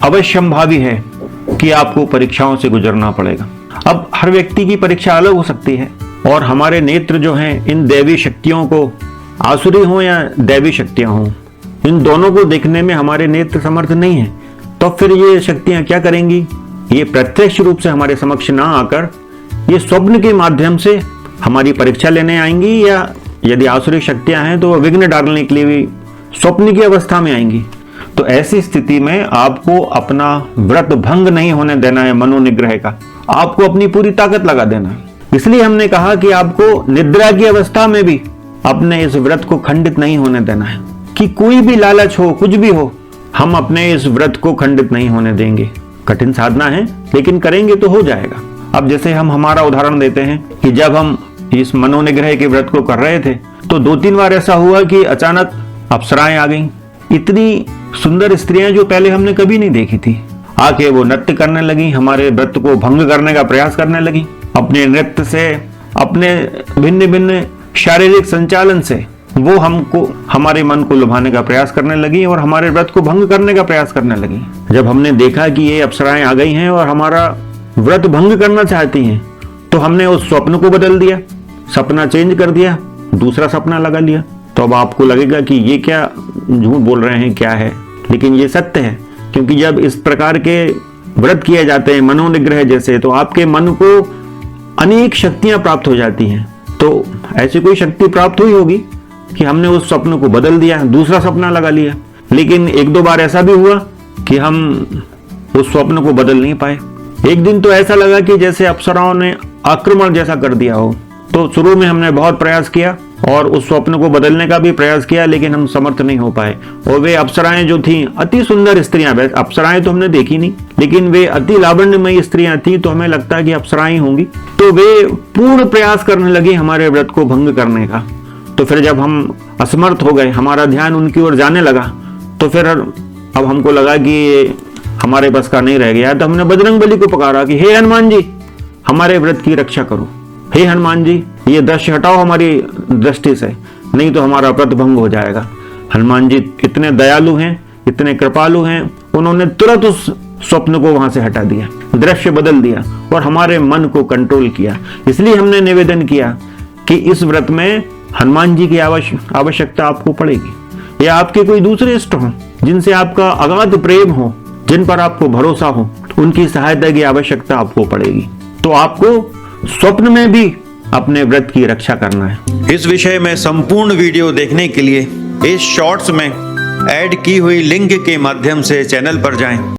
अवश्यंभावी है कि आपको परीक्षाओं से गुजरना पड़ेगा। अब हर व्यक्ति की परीक्षा अलग हो सकती है और हमारे नेत्र जो हैं इन दैवी शक्तियों को, आसुरी हो या दैवी शक्तियां हों, इन दोनों को देखने में हमारे नेत्र समर्थ नहीं है। तो फिर ये शक्तियां क्या करेंगी? ये प्रत्यक्ष रूप से हमारे समक्ष ना आकर ये स्वप्न के माध्यम से हमारी परीक्षा लेने आएंगी, या यदि आसुरी शक्तियां हैं तो विघ्न डालने के लिए भी स्वप्न की अवस्था में आएंगी। तो ऐसी स्थिति में आपको अपना व्रत भंग नहीं होने देना है। मनोनिग्रह का आपको अपनी पूरी ताकत लगा देना है। इसलिए हमने कहा कि आपको निद्रा की अवस्था में भी अपने इस व्रत को खंडित नहीं होने देना है, कि कोई भी लालच हो, कुछ भी हो, हम अपने इस व्रत को खंडित नहीं होने देंगे। कठिन साधना है लेकिन करेंगे तो हो जाएगा। अब जैसे हम हमारा उदाहरण देते हैं कि जब हम इस मनोनिग्रह के व्रत को कर रहे थे तो 2-3 बार ऐसा हुआ कि अचानक अप्सराएं आ गईं। इतनी सुंदर स्त्रियां जो पहले हमने कभी नहीं देखी थी, आके वो नृत्य करने लगी, हमारे व्रत को भंग करने का प्रयास करने लगी। अपने नृत्य से, अपने भिन्न भिन्न शारीरिक संचालन से वो हमको, हमारे मन को लुभाने का प्रयास करने लगी और हमारे व्रत को भंग करने का प्रयास करने लगी। जब हमने देखा कि ये अप्सराएं आ गई हैं और हमारा व्रत भंग करना चाहती हैं, तो हमने उस स्वप्न को बदल दिया, सपना चेंज कर दिया, दूसरा सपना लगा लिया। तो अब आपको लगेगा कि ये क्या झूठ बोल रहे हैं, क्या है, लेकिन ये सत्य है। क्योंकि जब इस प्रकार के व्रत किए जाते हैं मनोनिग्रह जैसे, तो आपके मन को अनेक शक्तियां प्राप्त हो जाती हैं। तो ऐसी कोई शक्ति प्राप्त हुई होगी कि हमने उस स्वप्न को बदल दिया, दूसरा सपना लगा लिया। लेकिन 1-2 बार ऐसा भी हुआ कि हम उस स्वप्न को बदल नहीं पाए। एक दिन तो ऐसा लगा कि जैसे अप्सराओं ने आक्रमण जैसा कर दिया हो। तो शुरू में हमने बहुत प्रयास किया और उस स्वप्न को बदलने का भी प्रयास किया, लेकिन हम समर्थ नहीं हो पाए। और वे अप्सराएं जो थीं, अति सुंदर स्त्रियां, अप्सराएं तो हमने देखी नहीं, लेकिन वे अति लावण्यमयी स्त्रियां थीं, तो हमें लगता है कि अप्सराएं होंगी। तो वे पूर्ण प्रयास करने लगी हमारे व्रत को भंग करने का। तो फिर जब हम असमर्थ हो गए, हमारा ध्यान उनकी ओर जाने लगा, तो फिर अब हमको लगा कि हमारे बस का नहीं रह गया। तो हमने बजरंगबली को पुकारा कि हे हनुमान जी, हमारे व्रत की रक्षा करो। हे हनुमान जी, ये दृश्य हटाओ हमारी दृष्टि से, नहीं तो हमारा व्रत भंग हो जाएगा। हनुमान जी इतने दयालु हैं, इतने कृपालु हैं, उन्होंने तुरंत उस स्वप्न को वहां से हटा दिया, दृश्य बदल दिया और हमारे मन को कंट्रोल किया। इसलिए हमने निवेदन किया कि इस व्रत में हनुमान जी की आवश्यकता आपको पड़ेगी, या आपके कोई दूसरे इष्ट हो जिनसे आपका अगाध प्रेम हो, जिन पर आपको भरोसा हो, उनकी सहायता की आवश्यकता आपको पड़ेगी। तो आपको स्वप्न में भी अपने व्रत की रक्षा करना है। इस विषय में संपूर्ण वीडियो देखने के लिए इस शॉर्ट्स में ऐड की हुई लिंक के माध्यम से चैनल पर जाएं।